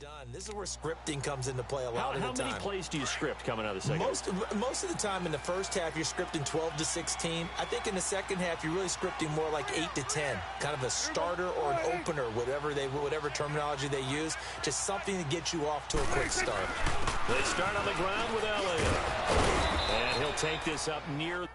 done. This is where scripting comes into play a lot of the time. How many plays do you script coming out of the second? Most of the time in the first half, you're scripting 12 to 16. I think in the second half, you're really scripting more like 8 to 10. Kind of a starter or an opener, whatever terminology they use. Just something to get you off to a quick start. They start on the ground with Elliott. And he'll take this up near...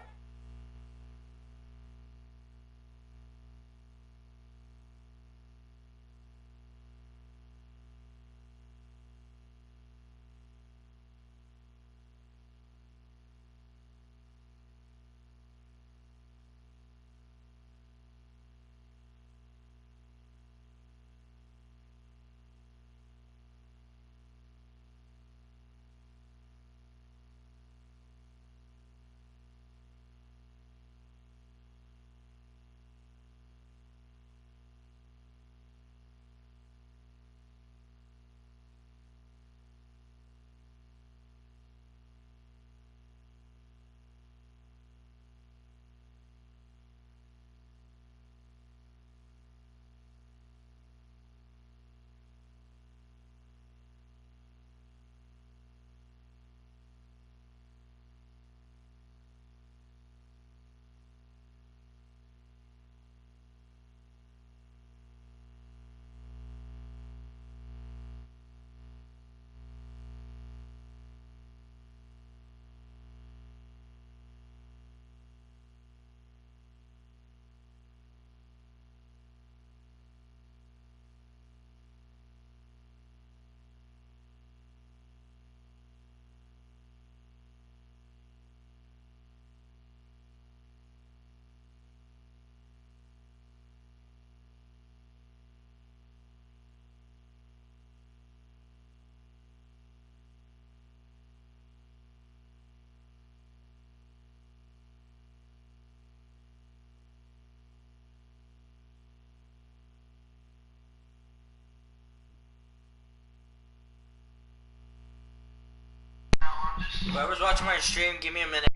Whoever's watching my stream, give me a minute.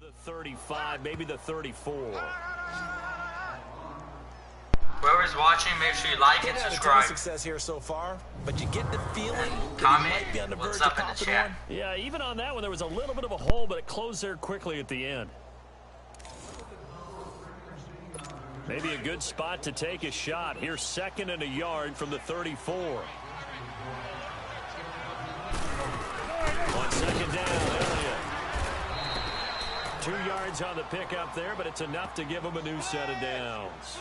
The 35, maybe the 34. Whoever's watching, make sure you like and subscribe. Success here so far, but you get the feeling comment might be on the verge what's of up in the popping chat. one. Yeah, even on that one, there was a little bit of a hole, but it closed there quickly at the end. Maybe a good spot to take a shot. Here's 2nd and a yard from the 34. On 2nd down, Elliott. 2 yards on the pickup there, but it's enough to give him a new set of downs.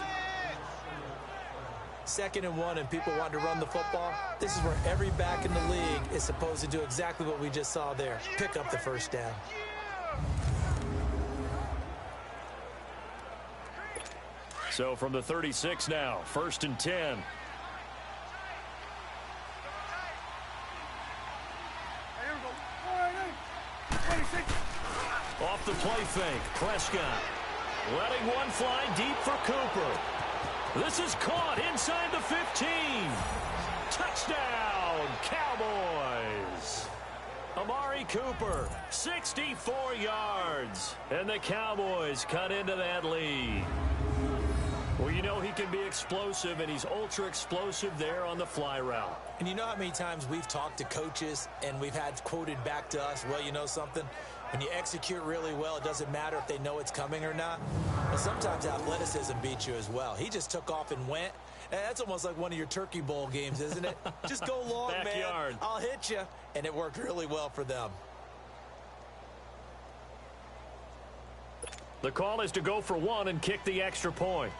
2nd and 1 and people want to run the football. This is where every back in the league is supposed to do exactly what we just saw there. Pick up the first down. So from the 36 now, 1st and 10. Off the play fake, Prescott. Letting one fly deep for Cooper. This is caught inside the 15. Touchdown, Cowboys. Amari Cooper, 64 yards. And the Cowboys cut into that lead. Well, you know he can be explosive, and he's ultra explosive there on the fly route. And you know how many times we've talked to coaches and we've had quoted back to us, well, you know something? When you execute really well, it doesn't matter if they know it's coming or not. Well, sometimes athleticism beats you as well. He just took off and went. And that's almost like one of your Turkey Bowl games, isn't it? Just go long, Backyard. man. I'll hit you. And it worked really well for them. The call is to go for 1 and kick the extra point.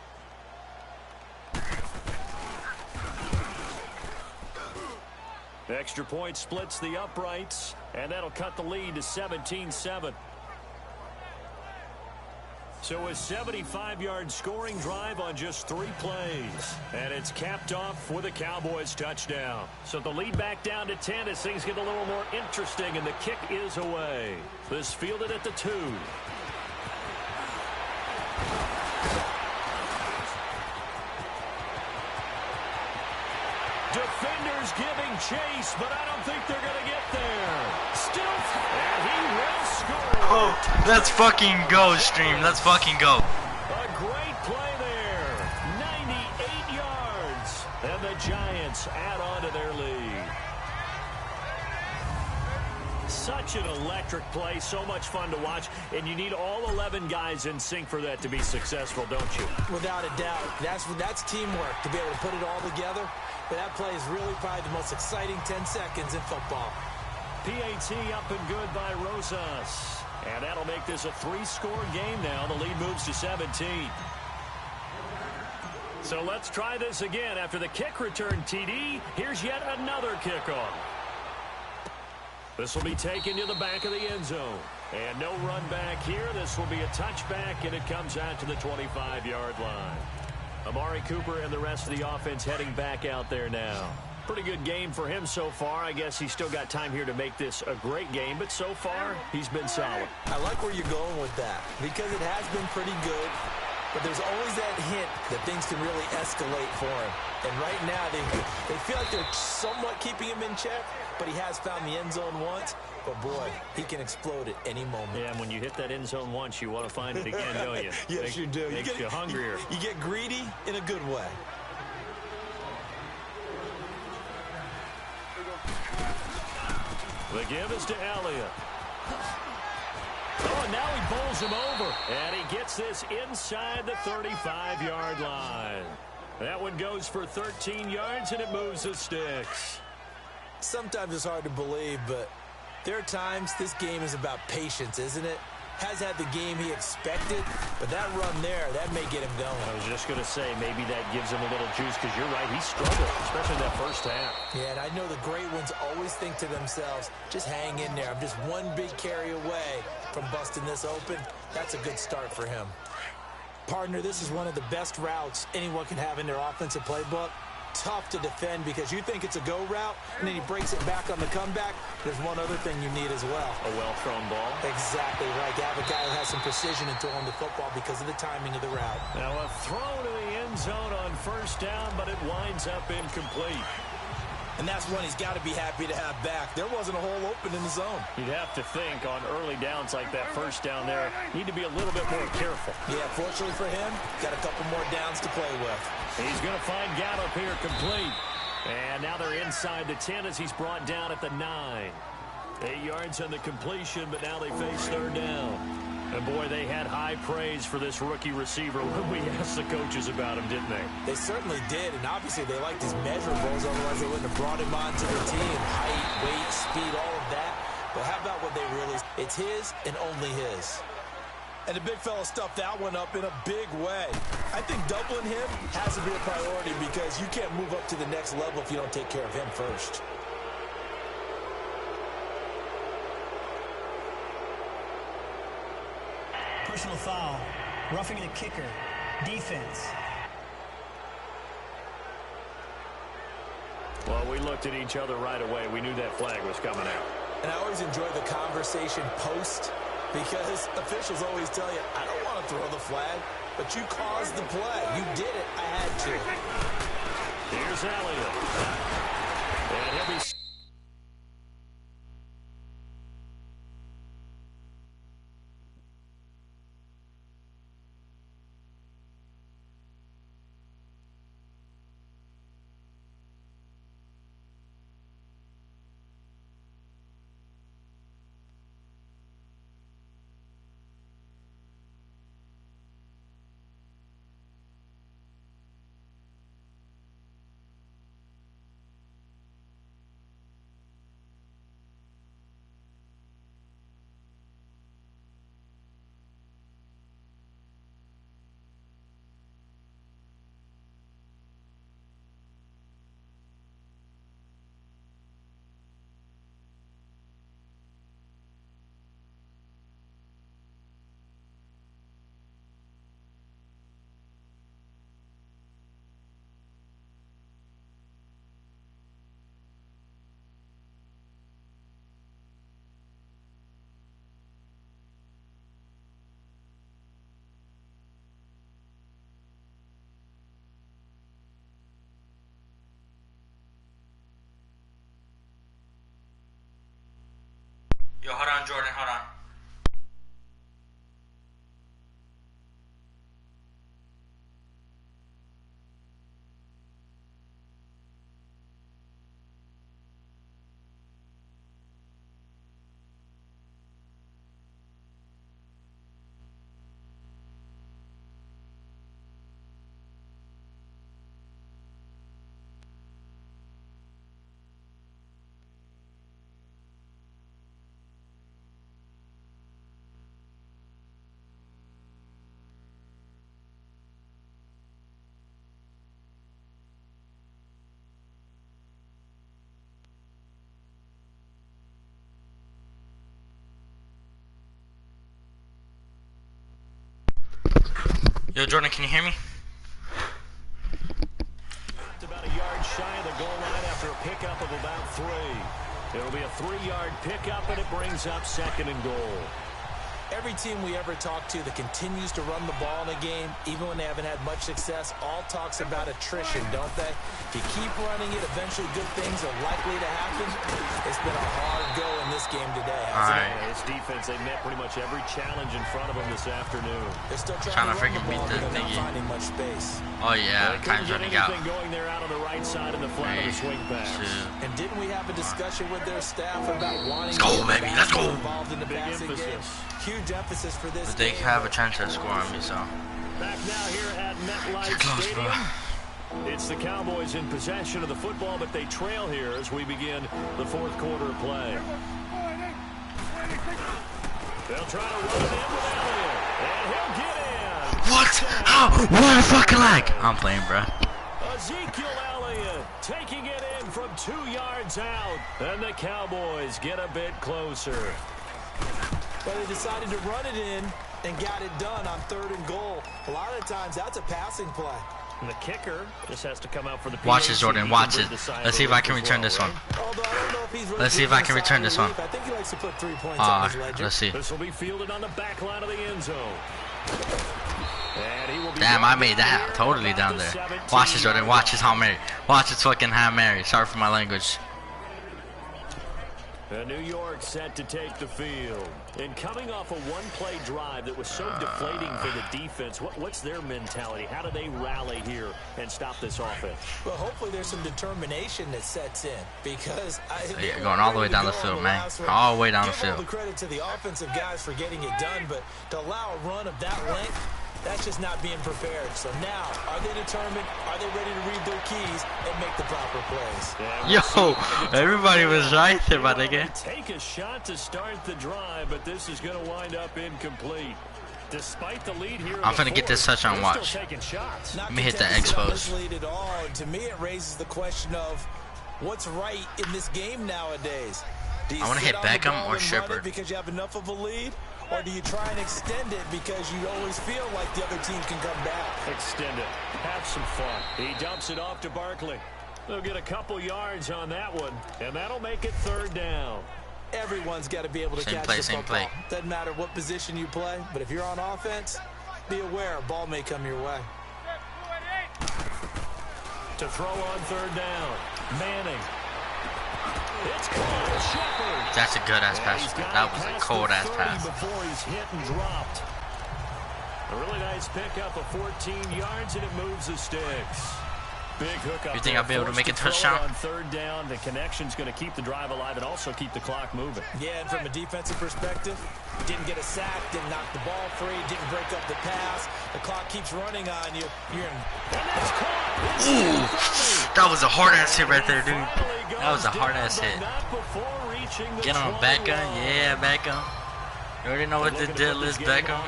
The extra point splits the uprights, and that'll cut the lead to 17-7. So a 75-yard scoring drive on just 3 plays. And it's capped off with a Cowboys touchdown. So the lead back down to 10 as things get a little more interesting, and the kick is away. This fielded at the 2. Defenders giving chase, but I don't think they're going to get there. Still, and he will score. Oh, let's fucking go, Stream. Let's fucking go. A great play there. 98 yards. And the Giants add on to their lead. Such an electric play, so much fun to watch, and you need all 11 guys in sync for that to be successful, don't you? Without a doubt. That's teamwork, to be able to put it all together. But that play is really probably the most exciting 10 seconds in football. PAT up and good by Rosas. And that'll make this a 3-score game now. The lead moves to 17. So let's try this again. After the kick return TD, here's yet another kickoff. This will be taken to the back of the end zone. And no run back here. This will be a touchback, and it comes out to the 25-yard line. Amari Cooper and the rest of the offense heading back out there now. Pretty good game for him so far. I guess he's still got time here to make this a great game, but so far, he's been solid. I like where you're going with that because it has been pretty good, but there's always that hint that things can really escalate for him. And right now, they feel like they're somewhat keeping him in check, but he has found the end zone once. But, boy, he can explode at any moment. Yeah, and when you hit that end zone once, you want to find it again, don't you? Yes, you do. Makes you hungrier. You get greedy in a good way. The give is to Elliott. Oh, and now he bowls him over. And he gets this inside the 35-yard line. That one goes for 13 yards, and it moves the sticks. Sometimes it's hard to believe, but there are times this game is about patience, isn't it? Has had the game he expected, but that run there, that may get him going. I was just going to say, maybe that gives him a little juice, because you're right, he struggled, especially in that first half. Yeah, and I know the great ones always think to themselves, just hang in there. I'm just one big carry away from busting this open. That's a good start for him. Partner, this is one of the best routes anyone can have in their offensive playbook. Tough to defend because you think it's a go route, and then he breaks it back on the comeback. There's one other thing you need as well. A well-thrown ball. Exactly right. You have a guy who has some precision in throwing the football because of the timing of the route. Now a throw to the end zone on first down, but it winds up incomplete. And that's one he's got to be happy to have back. There wasn't a hole open in the zone. You'd have to think on early downs like that first down there, need to be a little bit more careful. Yeah, fortunately for him, got a couple more downs to play with. He's going to find Gallup here complete. And now they're inside the 10 as he's brought down at the 9. 8 yards on the completion, but now they face third down. And boy, they had high praise for this rookie receiver when we asked the coaches about him, didn't they? They certainly did, and obviously they liked his measurables, otherwise they wouldn't have brought him onto the team. Height, weight, speed, all of that. But how about what they really... It's his and only his. And the big fella stuffed that one up in a big way. I think doubling him has to be a priority because you can't move up to the next level if you don't take care of him first. Personal foul. Roughing the kicker. Defense. Well, we looked at each other right away. We knew that flag was coming out. And I always enjoy the conversation post because officials always tell you, I don't want to throw the flag, but you caused the play. You did it. I had to. Here's Elliott. And he'll be... Yo, hold on, Jordan, hold on. Yo, Jordan, can you hear me? It's about a yard shy of the goal line after a pickup of about 3. It'll be a 3-yard pickup, and it brings up 2nd and goal. Every team we ever talk to that continues to run the ball in a game, even when they haven't had much success, all talks about attrition, don't they? If you keep running it, eventually good things are likely to happen. It's been a hard go in this game today, hasn't it? This defense, they met pretty much every challenge in front of them this afternoon. They're still trying to freaking beat ball, that but they're thingy. not finding much space. Oh yeah, time's running out. Going there out on the right side of the flat of the swing pass. And didn't we have a discussion with their staff about wanting Let's go, to get baby, let's go. involved in the Big passing game? emphasis. Huge emphasis for this But they game. have a chance to score on me, so. Back now here at MetLife Close, Stadium. bro. It's the Cowboys in possession of the football, but they trail here as we begin the 4th quarter of play. They'll try to run it in with Elliott, and he'll get in. What? How? What a fucking lag! I'm playing, bro. Ezekiel Elliott taking it in from 2 yards out, and the Cowboys get a bit closer. But they decided to run it in and got it done on 3rd and goal. A lot of times, that's a passing play. And the kicker just has to come out for the Watch PAT. this, Jordan. Watch it. Let's see if I can return this one. Although I don't know if he's really Let's see if I can return this one. I think he likes to put 3 points on his ledger. Let's see. This will be fielded on the back line of the end zone. And he will be Damn, I made that totally down there. Watch this, Jordan. Watch his Hail Mary. Watch his fucking Hail Mary. Sorry for my language. New York set to take the field. And coming off a one-play drive that was so deflating for the defense, what's their mentality? How do they rally here and stop this offense? Well, hopefully there's some determination that sets in because yeah, going all the way down the field, man. All the way down the field. All the credit to the offensive guys for getting it done, but to allow a run of that length, that's just not being prepared. So now, are they determined? Are they ready to read their keys and make the proper plays? Yeah, yo, everybody was right there, my nigga. Take a shot to start the drive, but this is going to wind up incomplete. Despite the lead here, I'm finna get this touchdown watch. Let me hit the expose. At all. And to me, it raises the question of what's right in this game nowadays. I want to hit Beckham or Shepard because you have enough of a lead. Or do you try and extend it because you always feel like the other team can come back? Extend it. Have some fun. He dumps it off to Barkley. They'll get a couple yards on that one, and that'll make it 3rd down. Everyone's got to be able to catch the football. Doesn't matter what position you play, but if you're on offense, be aware a ball may come your way. To throw on 3rd down, Manning. It's called Shepard. That's a good ass pass. That was a cold ass pass. Before he's hit and dropped. A really nice pickup of 14 yards, and it moves the sticks. Big hookup. You think I'll be able to make a touchdown? On 3rd down, the connection's going to keep the drive alive and also keep the clock moving. Yeah, and from a defensive perspective, didn't get a sack, didn't knock the ball free, didn't break up the pass. The clock keeps running on you. You're in. Ooh, that was a hard ass hit right there, dude. That was a hard ass hit. Get on Beckham, yeah, Beckham. You already know what the deal is, Beckham.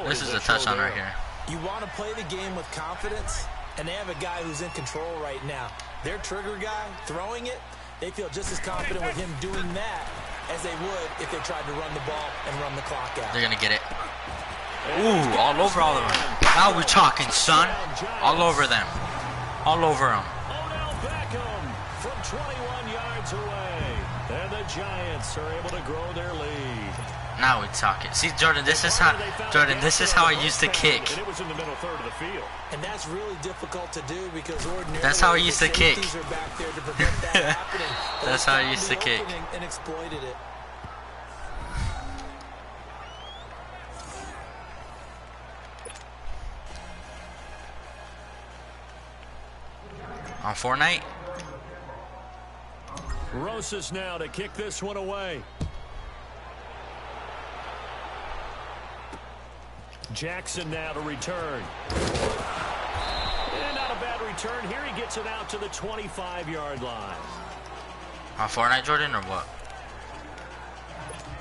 This is a touchdown right here. You want to play the game with confidence, and they have a guy who's in control right now. Their trigger guy throwing it, they feel just as confident with him doing that as they would if they tried to run the ball and run the clock out. They're gonna get it. Ooh, all over all of them. Now we're talking, son. All over them. All over them. Odell Beckham from 21 yards away. And the Giants are able to grow their lead. Now we're talking. See, Jordan, this is how I used to kick. And it was in the middle 3rd of the field. And that's really difficult to do because ordinarily that's how I used to kick. Are back there to prevent that happening. That's how I used to kick. And exploited it. On Fortnite. Rosas now to kick this one away. Jackson now to return. And not a bad return here. He gets it out to the 25-yard line. On Fortnite, Jordan, or what?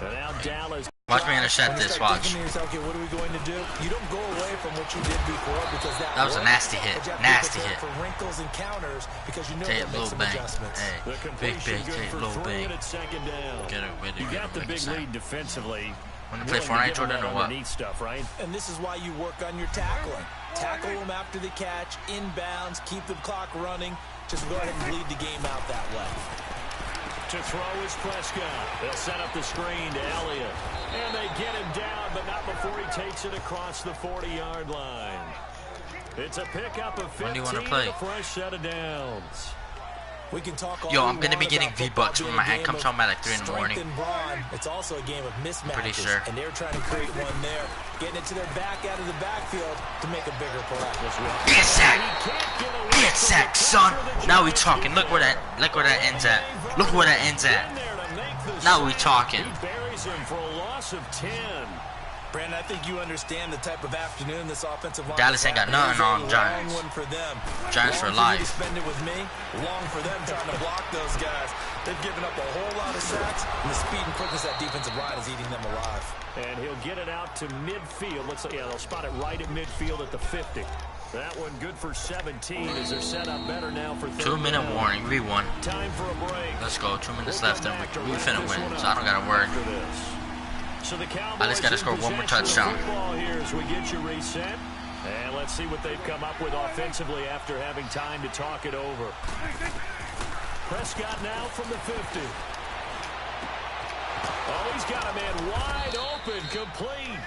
And now Dallas. Watch me intercept this, watch. Okay, what are we going to do? You don't go away from what you did before because that was a nasty hit. Nasty hit. For wrinkles and counters because you know take that little makes some bang. adjustments. Hey, big, take little bang. Get it with it. You got the big lead defensively. Want to play Fortnite, Jordan, or what? Stuff, right? And this is why you work on your tackling. Tackle them after the catch, inbounds, keep the clock running. Just go ahead and lead the game out that way. To throw is Prescott. They'll set up the screen to Elliott. And they get him down, but not before he takes it across the 40-yard line. It's a pickup of 15 when do you want to play? A fresh set of downs. We can talk all Yo, I'm gonna be getting V-Bucks when my aunt comes home at like 3 in the morning. It's also a game of mismatches. Pretty sure. And they're trying to create one there, getting it to their back out of the backfield to make a bigger play. Get sacked! Get sacked, son! Now we talking. Look where that ends at. Look where that ends at. Now we talking. He buries him for a loss of 10. Brandon, I think you understand the type of afternoon this offensive line. Dallas ain't got nothing on Giants. Long one for them. Giants for life. Spend it with me. Long for them trying to block those guys. They've given up a whole lot of sacks, and the speed and quickness that defensive line is eating them alive. And he'll get it out to midfield. They'll spot it right at midfield at the 50. That one good for 17 as they're set up better now for 3rd 2-minute warning. We won. Time for a break. Let's go. 2 minutes left, and we finna win, so I don't gotta worry. So the Cowboys I just got to score one more touchdown. Here as we get you reset. And let's see what they've come up with offensively after having time to talk it over. Prescott now from the 50. Oh, he's got a man wide open, complete.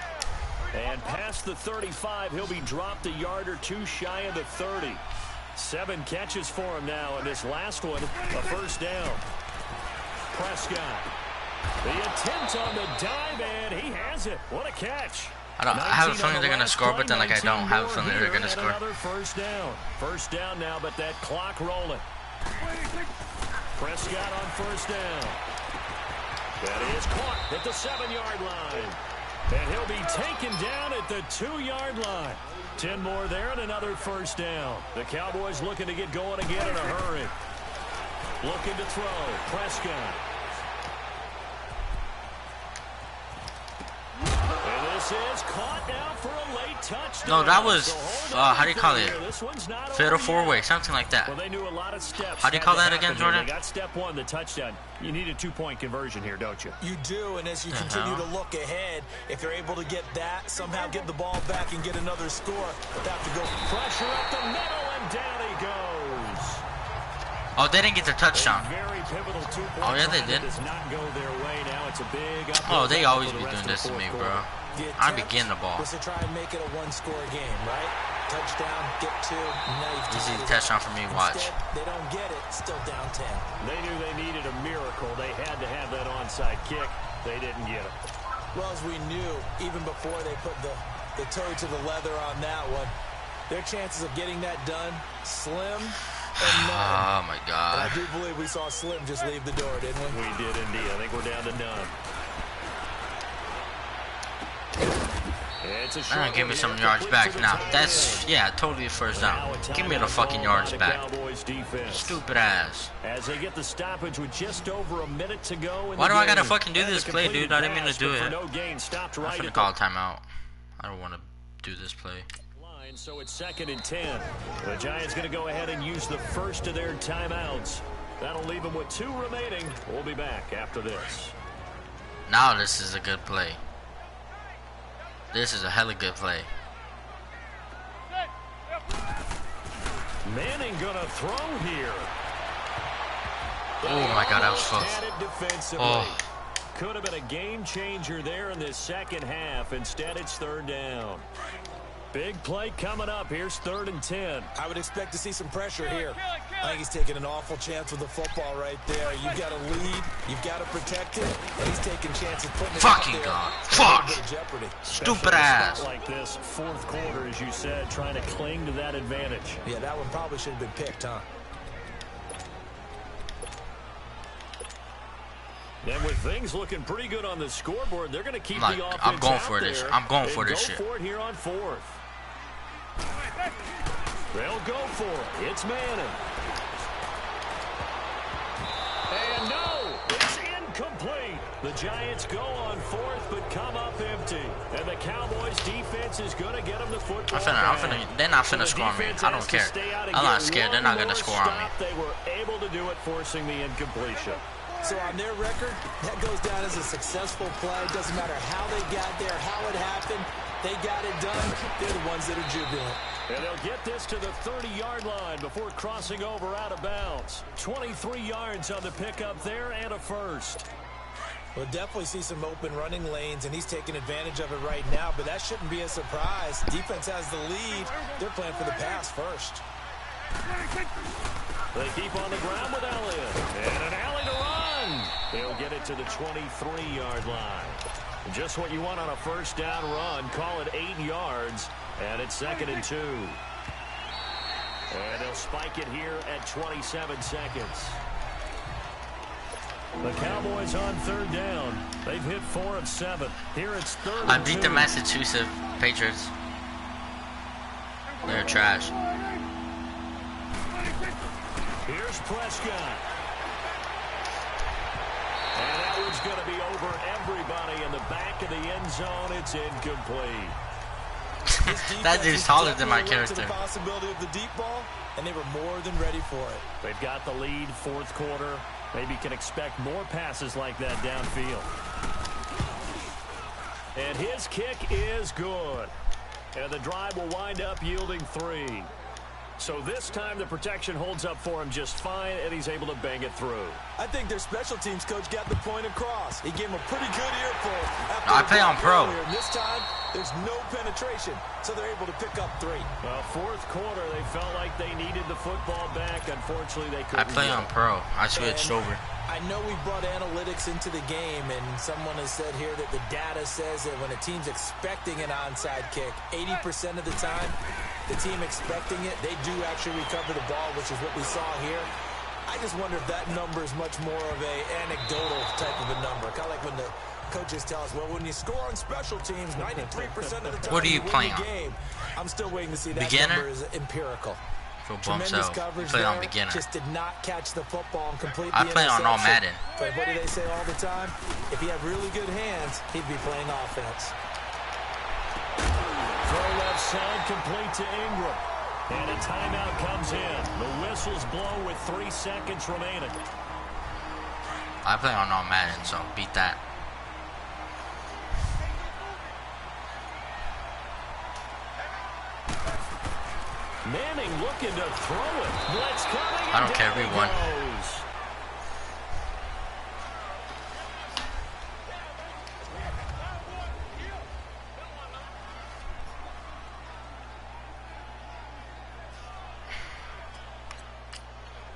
And past the 35, he'll be dropped a yard or two shy of the 30. 7 catches for him now, and this last one, a first down. Prescott. The attempt on the dive, and he has it. What a catch. I have a feeling they're going to score, but then like I don't have a feeling they're going to score. Another first down. First down now, but that clock rolling. Prescott on first down. That is caught at the 7-yard line. And he'll be taken down at the 2-yard line. 10 more there and another first down. The Cowboys looking to get going again in a hurry. Looking to throw. Prescott. And this is caught now for a late touchdown. No, that was, how do you call it? Fatal four-way, something like that. Well, they knew a lot of steps. How do you call that again, Jordan? They got step one, the touchdown. You need a 2-point conversion here, don't you? You do, and as you continue to look ahead, if you're able to get that, somehow get the ball back and get another score, but have to go pressure up the middle, and down he goes. Oh, they didn't get the touchdown. Very pivotal 2-point Oh, yeah, they did. Does not go their way. Now it's a big Oh, they always be doing this to me, bro. I be getting the ball. Was to try and make it a one-score game, right? Touchdown, get 2, knife. Easy touchdown for me, watch. Instead, they don't get it, still down 10. They knew they needed a miracle. They had to have that onside kick. They didn't get it. Well, as we knew, even before they put the toe to the leather on that one, their chances of getting that done, slim and none. Oh, my God. And I do believe we saw Slim just leave the door, didn't we? We did indeed. I think we're down to none. Give me some yards back now. That's, yeah, totally a first down. Give me the fucking yards back. Stupid ass. As they get the stoppage with just over a minute to go. Why do I gotta fucking do this play, dude? I didn't mean to do it. I'm gonna call a timeout. I don't want to do this play. So it's 2nd and 10. The Giants going to go ahead and use the first of their timeouts. That'll leave them with 2 remaining. We'll be back after this. Now this is a good play. This is a hella good play. Manning gonna throw here. Oh my God, that was close. Oh. Could have been a game changer there in this second half. Instead, it's 3rd down. Big play coming up. Here's 3rd and 10. I would expect to see some pressure here. I think he's taking an awful chance with the football right there. You've got to lead. You've got to protect it. And he's taking chances putting it fucking out there. God. Fuck. Jeopardy. Stupid ass. Like this 4th quarter, as you said, trying to cling to that advantage. Yeah, that one probably should have been picked, huh? And with things looking pretty good on the scoreboard, they're going to keep the offense I'm going out for there. this. I'm going for this shit. Go for it here on 4th. They'll go for it. It's Manning. And no, it's incomplete. The Giants go on 4th, but come up empty. And the Cowboys defense is going to get them the football. They're not finna score on me. I don't care. I'm not scared. They're not going to score on me. They were able to do it, forcing the incompletion. So on their record, that goes down as a successful play. Doesn't matter how they got there, how it happened. They got it done. They're the ones that are jubilant. And they'll get this to the 30-yard line before crossing over out of bounds. 23 yards on the pickup there and a first. We'll definitely see some open running lanes, and he's taking advantage of it right now, but that shouldn't be a surprise. Defense has the lead. They're playing for the pass first. They keep on the ground with Elliott. And an alley to run. They'll get it to the 23-yard line. Just what you want on a first down run. Call it 8 yards. And it's 2nd and 2. And they'll spike it here at 27 seconds. The Cowboys on 3rd down. They've hit 4 of 7. Here it's 3rd and 2. I beat the Massachusetts Patriots. They're trash. Here's Prescott. And that one's going to be over everybody in the back of the end zone. It's incomplete. That dude's taller than my character. The possibility of the deep ball, and they were more than ready for it. They've got the lead, 4th quarter. Maybe can expect more passes like that downfield. And his kick is good. And the drive will wind up yielding 3. So this time the protection holds up for him just fine, and he's able to bang it through. I think their special teams coach got the point across. He gave him a pretty good earful. I play on pro. And this time, there's no penetration, so they're able to pick up 3. Well, fourth quarter, they felt like they needed the football back. Unfortunately, they couldn't. I play on pro. I switched over. I know we brought analytics into the game, and someone has said here that the data says that when a team's expecting an onside kick, 80% of the time, the team expecting it, they do actually recover the ball, which is what we saw here. I just wonder if that number is much more of a anecdotal type of a number. Kind of like when the coaches tell us, well, when you score on special teams, 93% of the time what are you playing on? Game. I'm still waiting to see that beginner? number is empirical. Tremendous coverage play on beginner. Just did not catch the football and complete the I play on all Madden. But what do they say all the time? If he had really good hands, he'd be playing offense. Throw left side complete to Ingram. And a timeout comes in. The whistles blow with 3 seconds remaining. I play on all Madden, so beat that. Manning looking to throw it. Blitz coming. I don't care if we won.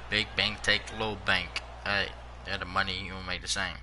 Big bank take little bank. Hey, they're the money you will make the same.